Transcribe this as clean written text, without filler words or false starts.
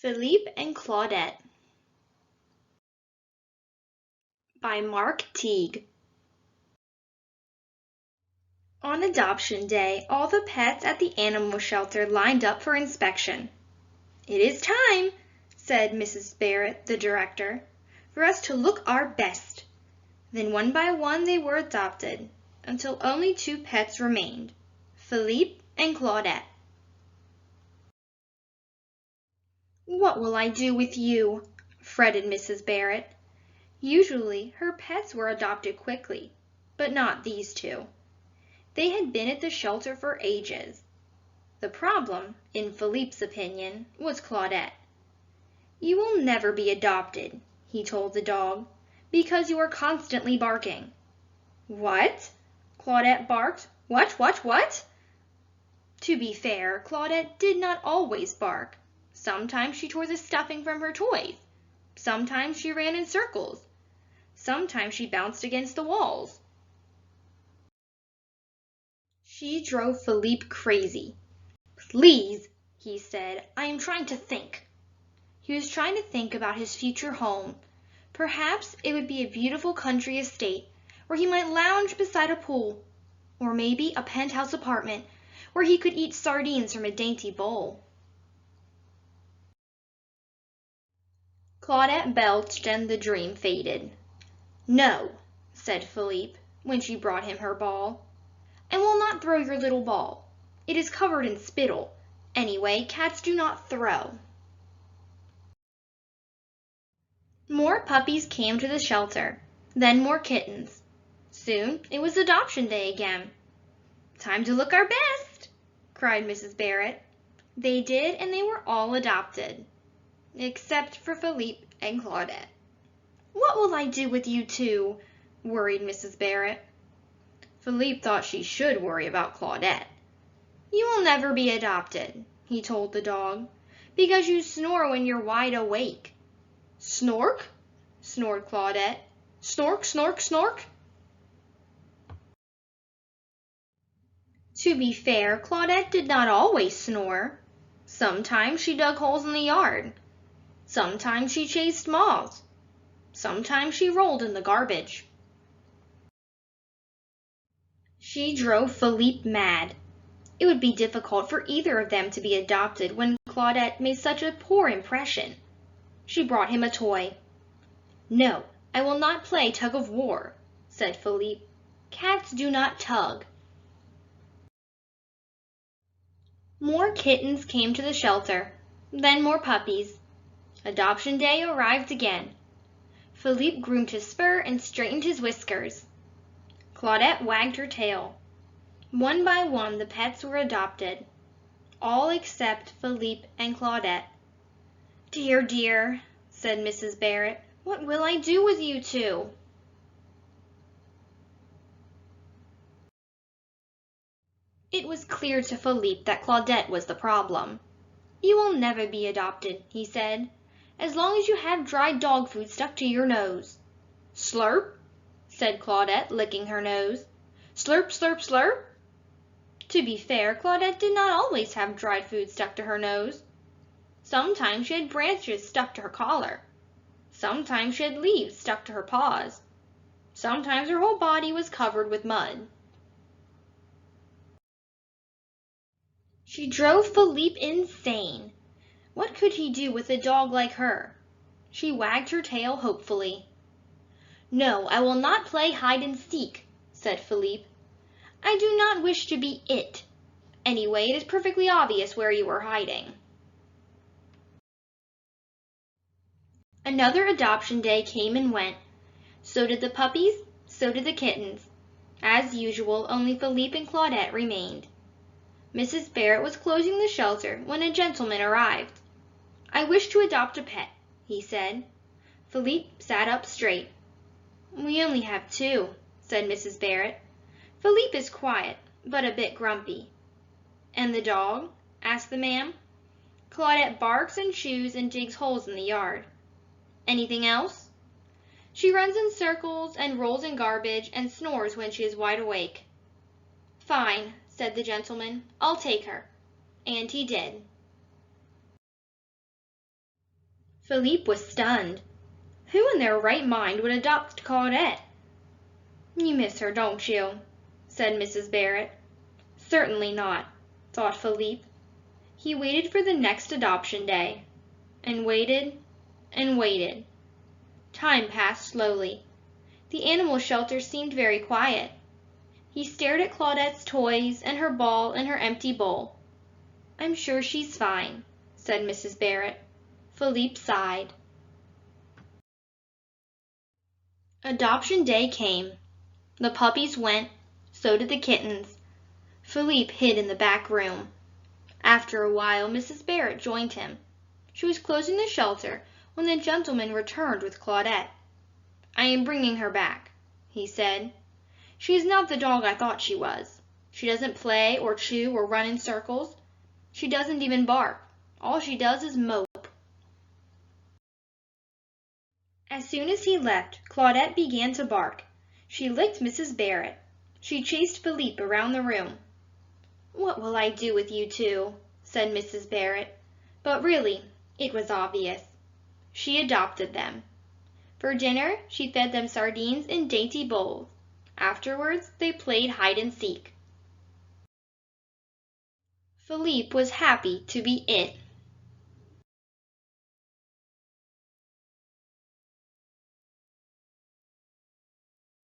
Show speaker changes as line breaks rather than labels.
Felipe and Claudette by Mark Teague. On adoption day, all the pets at the animal shelter lined up for inspection. "It is time," said Mrs. Barrett, the director, "for us to look our best." Then one by one they were adopted, until only two pets remained, Felipe and Claudette. "What will I do with you?" fretted Mrs. Barrett. Usually her pets were adopted quickly, but not these two. They had been at the shelter for ages. The problem, in Philippe's opinion, was Claudette. "You will never be adopted," he told the dog, "because you are constantly barking." "What?" Claudette barked. What? To be fair, Claudette did not always bark. Sometimes she tore the stuffing from her toys. Sometimes she ran in circles. Sometimes she bounced against the walls. She drove Philippe crazy. "Please," he said, "I am trying to think." He was trying to think about his future home. Perhaps it would be a beautiful country estate where he might lounge beside a pool, or maybe a penthouse apartment where he could eat sardines from a dainty bowl. Claudette belched and the dream faded. "No," said Philippe, when she brought him her ball. "I will not throw your little ball. It is covered in spittle. Anyway, cats do not throw." More puppies came to the shelter, then more kittens. Soon it was adoption day again. "Time to look our best," cried Mrs. Barrett. They did, and they were all adopted, except for Felipe and Claudette. "What will I do with you two?" worried Mrs. Barrett. Philippe thought she should worry about Claudette. "You will never be adopted," he told the dog, "because you snore when you're wide awake." "Snork?" snored Claudette. "Snork, snork, snork?" To be fair, Claudette did not always snore. Sometimes she dug holes in the yard. Sometimes she chased moths. Sometimes she rolled in the garbage. She drove Philippe mad. It would be difficult for either of them to be adopted when Claudette made such a poor impression. She brought him a toy. "No, I will not play tug of war," said Philippe. "Cats do not tug." More kittens came to the shelter, then more puppies. Adoption day arrived again. Philippe groomed his fur and straightened his whiskers. Claudette wagged her tail. One by one the pets were adopted, all except Philippe and Claudette. "Dear, dear," said Mrs. Barrett, "what will I do with you two?" It was clear to Philippe that Claudette was the problem. "You will never be adopted," he said, "as long as you have dried dog food stuck to your nose." "Slurp," said Claudette, licking her nose. "Slurp, slurp, slurp." To be fair, Claudette did not always have dried food stuck to her nose. Sometimes she had branches stuck to her collar. Sometimes she had leaves stuck to her paws. Sometimes her whole body was covered with mud. She drove Philippe insane. What could he do with a dog like her? She wagged her tail hopefully. "No, I will not play hide and seek," said Philippe. "I do not wish to be it. Anyway, it is perfectly obvious where you are hiding." Another adoption day came and went. So did the puppies, so did the kittens. As usual, only Philippe and Claudette remained. Mrs. Barrett was closing the shelter when a gentleman arrived. "I wish to adopt a pet," he said. Philippe sat up straight. "We only have two," said Mrs. Barrett. "Philippe is quiet, but a bit grumpy." "And the dog?" asked the man. "Claudette barks and chews and digs holes in the yard." "Anything else?" "She runs in circles and rolls in garbage and snores when she is wide awake." "Fine," said the gentleman. "I'll take her." And he did. Philippe was stunned. Who in their right mind would adopt Claudette? You miss her, don't you? Said Mrs. Barrett. Certainly not, thought Philippe. He waited for the next adoption day, and waited, and waited. Time passed slowly. The animal shelter seemed very quiet. He stared at Claudette's toys and her ball and her empty bowl. I'm sure she's fine, said Mrs. Barrett. Philippe sighed. Adoption day came. The puppies went, so did the kittens. Philippe hid in the back room. After a while, Mrs. Barrett joined him. She was closing the shelter when the gentleman returned with Claudette. I am bringing her back, he said. She is not the dog I thought she was. She doesn't play or chew or run in circles. She doesn't even bark. All she does is mope. As soon as he left, Claudette began to bark. She licked Mrs. Barrett. She chased Philippe around the room. What will I do with you two? Said Mrs. Barrett. But really, it was obvious. She adopted them. For dinner, she fed them sardines in dainty bowls. Afterwards, they played hide-and-seek. Philippe was happy to be it.